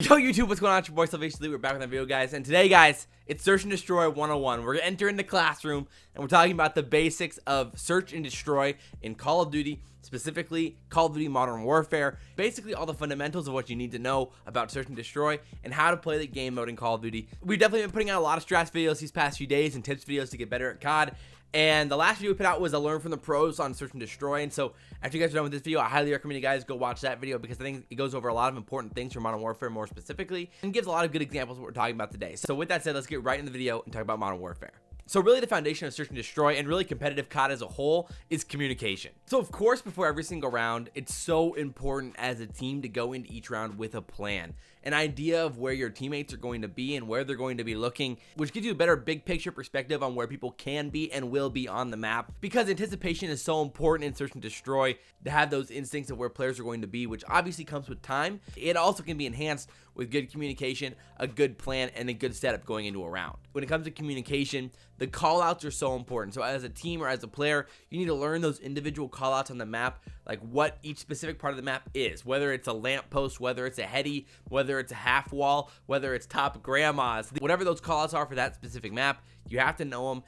Yo YouTube, what's going on? It's your boy SalvationsElite. We're back with another video, guys, and today, guys, it's Search and Destroy 101. We're gonna enter in the classroom and we're talking about the basics of search and destroy in Call of Duty, specifically Call of Duty Modern Warfare. Basically all the fundamentals of what you need to know about search and destroy and how to play the game mode in Call of Duty. We've definitely been putting out a lot of strats videos these past few days and tips videos to get better at COD. And the last video we put out was a learn from the pros on search and destroy. And so after you guys are done with this video, I highly recommend you guys go watch that video because I think it goes over a lot of important things for Modern Warfare more specifically and gives a lot of good examples of what we're talking about today. So with that said, let's get right into the video and talk about Modern Warfare. So really the foundation of search and destroy and really competitive COD as a whole is communication. So of course, before every single round, it's so important as a team to go into each round with a plan, an idea of where your teammates are going to be and where they're going to be looking, which gives you a better big picture perspective on where people can be and will be on the map, because anticipation is so important in search and destroy to have those instincts of where players are going to be, which obviously comes with time. It also can be enhanced with good communication, a good plan, and a good setup going into a round. When it comes to communication, the call outs are so important. So as a team or as a player, you need to learn those individual call outs on the map, like what each specific part of the map is, whether it's a lamppost, whether it's a heady, whether it's a half wall, whether it's top grandmas, whatever those call outs are for that specific map, you have to know them.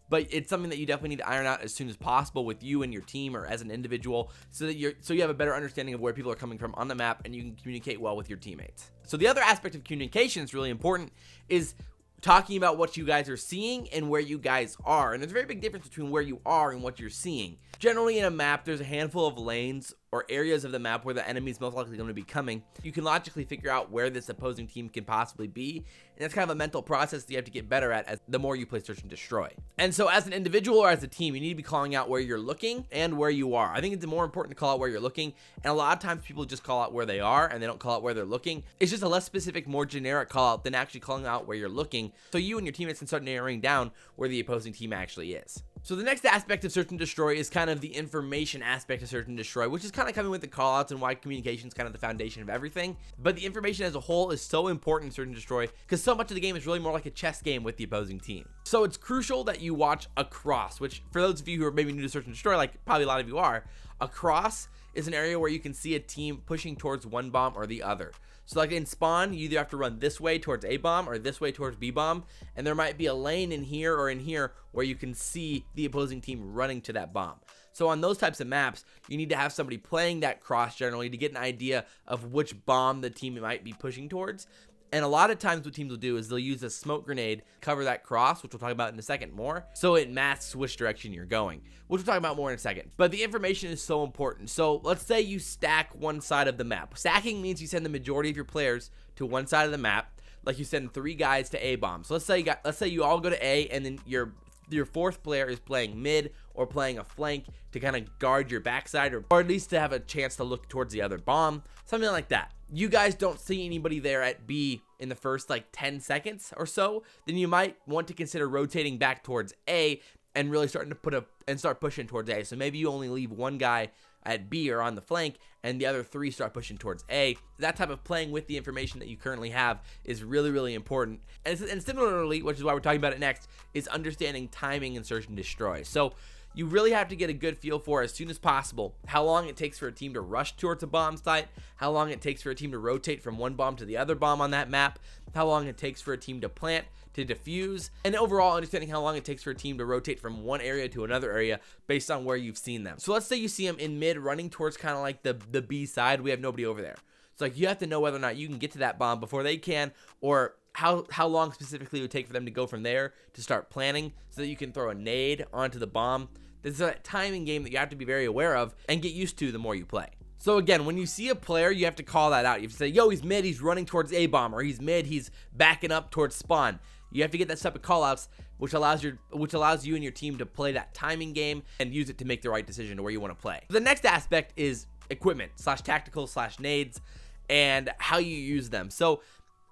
But it's something that you definitely need to iron out as soon as possible with you and your team or as an individual, so that you have a better understanding of where people are coming from on the map and you can communicate well with your teammates. So the other aspect of communication that's really important is talking about what you guys are seeing and where you guys are. And there's a very big difference between where you are and what you're seeing. Generally in a map, there's a handful of lanes or areas of the map where the enemy's most likely going to be coming. You can logically figure out where this opposing team can possibly be, and that's kind of a mental process that you have to get better at as the more you play search and destroy. And so as an individual or as a team, you need to be calling out where you're looking and where you are. I think it's more important to call out where you're looking, and a lot of times people just call out where they are and they don't call out where they're looking. It's just a less specific, more generic call out than actually calling out where you're looking, so you and your teammates can start narrowing down where the opposing team actually is. So the next aspect of search and destroy is kind of the information aspect of search and destroy, which is kind of coming with the callouts and why communication is kind of the foundation of everything. But the information as a whole is so important in search and destroy because so much of the game is really more like a chess game with the opposing team. So it's crucial that you watch across, which for those of you who are maybe new to search and destroy, like probably a lot of you are, across is an area where you can see a team pushing towards one bomb or the other. So like in spawn, you either have to run this way towards A bomb or this way towards B bomb, and there might be a lane in here or in here where you can see the opposing team running to that bomb. So on those types of maps, you need to have somebody playing that cross generally to get an idea of which bomb the team might be pushing towards. And a lot of times what teams will do is they'll use a smoke grenade to cover that cross, which we'll talk about in a second more, so it masks which direction you're going, which we'll talk about more in a second. But the information is so important. So let's say you stack one side of the map. Stacking means you send the majority of your players to one side of the map, like you send 3 guys to A bomb. So let's say you all go to A, and then your fourth player is playing mid or playing a flank to kind of guard your backside, or at least to have a chance to look towards the other bomb, something like that. You guys don't see anybody there at B in the first like 10 seconds or so, then you might want to consider rotating back towards A and really starting to start pushing towards A. So maybe you only leave one guy at B or on the flank and the other 3 start pushing towards A. That type of playing with the information that you currently have is really, really important. And similarly, which is why we're talking about it next, is understanding timing in search and destroy. So you really have to get a good feel for, as soon as possible, how long it takes for a team to rush towards a bomb site, how long it takes for a team to rotate from one bomb to the other bomb on that map, how long it takes for a team to plant, to defuse, and overall understanding how long it takes for a team to rotate from one area to another area based on where you've seen them. So let's say you see them in mid running towards kind of like the B side. We have nobody over there. So like you have to know whether or not you can get to that bomb before they can, or how long specifically it would take for them to go from there to start planning so that you can throw a nade onto the bomb. This is a timing game that you have to be very aware of and get used to the more you play. So again, when you see a player, you have to call that out. You have to say, yo, he's mid, he's running towards A bomb, or he's mid, he's backing up towards spawn. You have to get that type of call outs, which allows you and your team to play that timing game and use it to make the right decision to where you want to play. The next aspect is equipment / tactical / nades and how you use them. So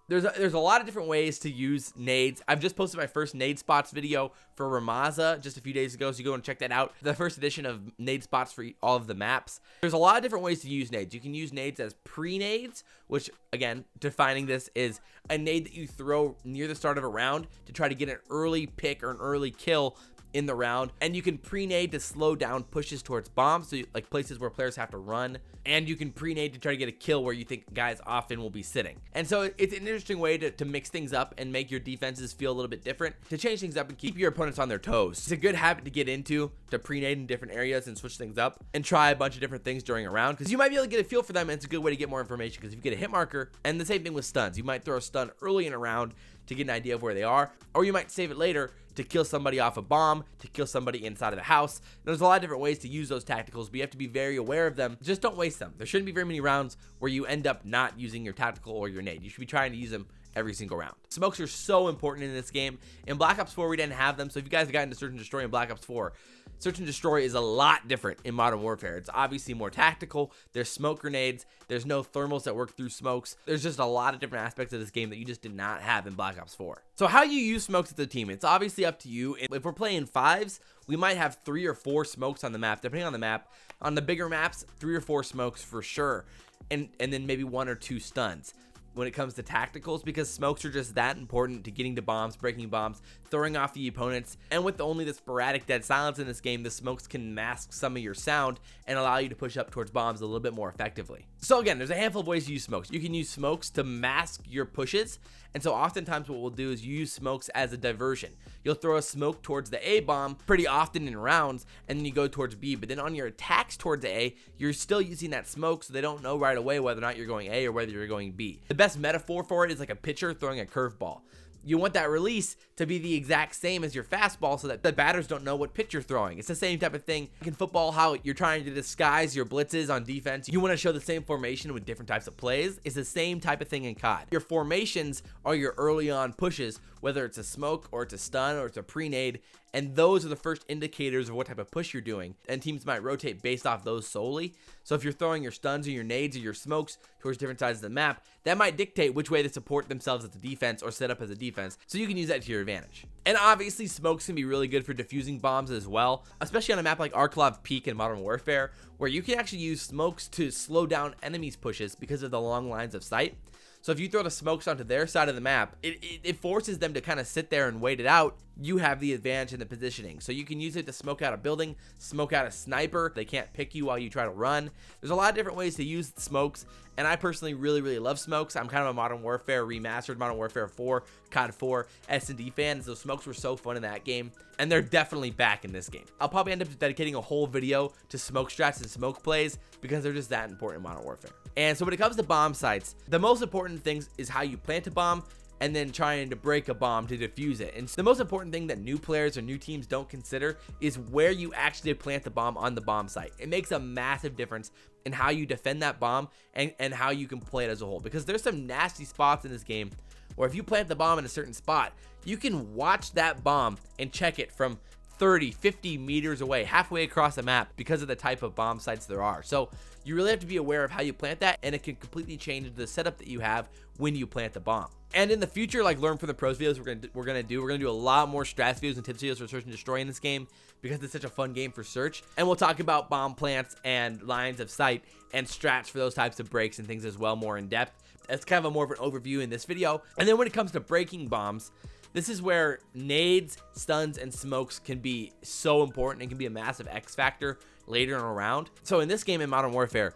there's a lot of different ways to use nades. I've just posted my first nade spots video for Ramaza just a few days ago, so you go and check that out. The first edition of nade spots for all of the maps. There's a lot of different ways to use nades. You can use nades as pre-nades, which, again, defining this is a nade that you throw near the start of a round to try to get an early pick or an early kill in the round, and you can pre-nade to slow down pushes towards bombs, so like places where players have to run, and you can pre-nade to try to get a kill where you think guys often will be sitting. And so it's an interesting way to mix things up and make your defenses feel a little bit different, to change things up and keep your opponents on their toes. It's a good habit to get into, to pre-nade in different areas and switch things up and try a bunch of different things during a round, because you might be able to get a feel for them, and it's a good way to get more information, because if you get a hit marker, and the same thing with stuns, you might throw a stun early in a round to get an idea of where they are, or you might save it later to kill somebody off a bomb, to kill somebody inside of the house. There's a lot of different ways to use those tacticals, but you have to be very aware of them. Just don't waste them. There shouldn't be very many rounds where you end up not using your tactical or your nade. You should be trying to use them every single round. Smokes are so important in this game. In Black Ops 4, we didn't have them, so if you guys have gotten to Search and Destroy in Black Ops 4, Search and Destroy is a lot different in Modern Warfare. It's obviously more tactical. There's smoke grenades. There's no thermals that work through smokes. There's just a lot of different aspects of this game that you just did not have in Black Ops 4. So how you use smokes with the team, it's obviously up to you. If we're playing fives, we might have 3 or 4 smokes on the map, depending on the map. On the bigger maps, 3 or 4 smokes for sure, and then maybe 1 or 2 stuns. When it comes to tacticals, because smokes are just that important to getting to bombs, breaking bombs, throwing off the opponents, and with only the sporadic dead silence in this game, the smokes can mask some of your sound and allow you to push up towards bombs a little bit more effectively. So again, there's a handful of ways to use smokes. You can use smokes to mask your pushes, and so oftentimes what we'll do is you use smokes as a diversion. You'll throw a smoke towards the A bomb pretty often in rounds, and then you go towards B, but then on your attacks towards A, you're still using that smoke, so they don't know right away whether or not you're going A or whether you're going B. The best metaphor for it is like a pitcher throwing a curveball. You want that release to be the exact same as your fastball so that the batters don't know what pitch you're throwing. It's the same type of thing in football, how you're trying to disguise your blitzes on defense. You want to show the same formation with different types of plays. It's the same type of thing in CoD. Your formations are your early on pushes, whether it's a smoke or it's a stun or it's a pre-nade, and those are the first indicators of what type of push you're doing, and teams might rotate based off those solely. So if you're throwing your stuns or your nades or your smokes towards different sides of the map, that might dictate which way to support themselves as a defense or set up as a defense, so you can use that to your advantage. And obviously smokes can be really good for diffusing bombs as well, especially on a map like Arklov Peak in Modern Warfare, where you can actually use smokes to slow down enemies' pushes because of the long lines of sight. So if you throw the smokes onto their side of the map, it forces them to kind of sit there and wait it out. You have the advantage in the positioning. So you can use it to smoke out a building, smoke out a sniper. They can't pick you while you try to run. There's a lot of different ways to use smokes, and I personally really love smokes. I'm kind of a Modern Warfare Remastered, Modern Warfare 4, CoD 4 SnD fan, so smokes were so fun in that game, and they're definitely back in this game. I'll probably end up dedicating a whole video to smoke strats and smoke plays because they're just that important in Modern Warfare. And so when it comes to bomb sites, the most important things is how you plant a bomb and then trying to break a bomb to defuse it. And the most important thing that new players or new teams don't consider is where you actually plant the bomb on the bomb site. It makes a massive difference in how you defend that bomb and how you can play it as a whole, because there's some nasty spots in this game where if you plant the bomb in a certain spot, you can watch that bomb and check it from 30, 50 meters away, halfway across the map, because of the type of bomb sites there are. So you really have to be aware of how you plant that, and it can completely change the setup that you have when you plant the bomb. And in the future, like Learn from the Pros videos we're gonna do a lot more strats videos and tips videos for Search and Destroy in this game, because it's such a fun game for Search. And we'll talk about bomb plants and lines of sight and strats for those types of breaks and things as well, more in depth. That's kind of more of an overview in this video. And then when it comes to breaking bombs, this is where nades, stuns, and smokes can be so important and can be a massive X factor later in a round. So in this game in Modern Warfare,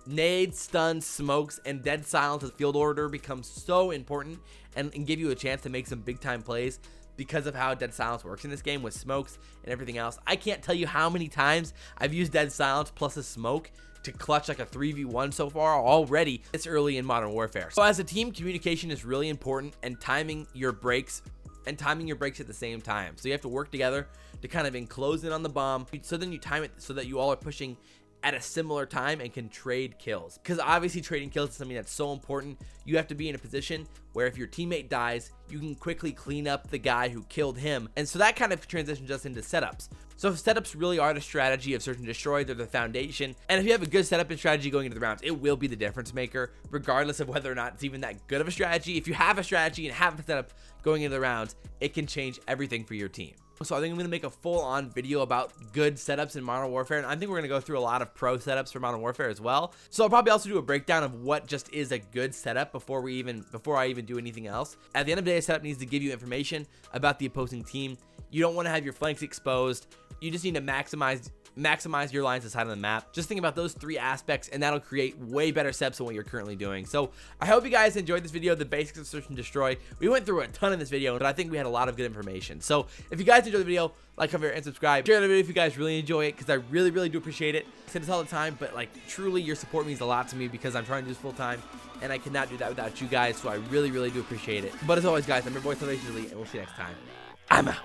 nades, stuns, smokes, and dead silence as field order becomes so important and give you a chance to make some big time plays because of how dead silence works in this game with smokes and everything else. I can't tell you how many times I've used dead silence plus a smoke to clutch like a 3v1 so far already this early in Modern Warfare. So as a team, communication is really important, and timing your breaks at the same time. So you have to work together to kind of enclose it on the bomb, so then you time it so that you all are pushing at a similar time and can trade kills, because obviously trading kills is something that's so important. You have to be in a position where if your teammate dies, you can quickly clean up the guy who killed him. And so that kind of transitions us into setups. So setups really are the strategy of Search and Destroy. They're the foundation, and if you have a good setup and strategy going into the rounds, it will be the difference maker, regardless of whether or not it's even that good of a strategy. If you have a strategy and have a setup going into the rounds, it can change everything for your team. So I think I'm going to make a full-on video about good setups in Modern Warfare, and I think we're going to go through a lot of pro setups for Modern Warfare as well. So I'll probably also do a breakdown of what just is a good setup before I even do anything else. At the end of the day, a setup needs to give you information about the opposing team. You don't want to have your flanks exposed. You just need to maximize your lines aside on the map. Just think about those 3 aspects, and that'll create way better setups than what you're currently doing. So I hope you guys enjoyed this video, the basics of search and destroy. We went through a ton in this video, but I think we had a lot of good information. So if you guys enjoyed the video, like, comment, and subscribe. Share the video if you guys really enjoy it, because I really do appreciate it. I say this all the time, but like, truly, your support means a lot to me, because I'm trying to do this full time, and I cannot do that without you guys. So I really do appreciate it. But as always, guys, I'm your boy SalvationsElite, and we'll see you next time. I'm out.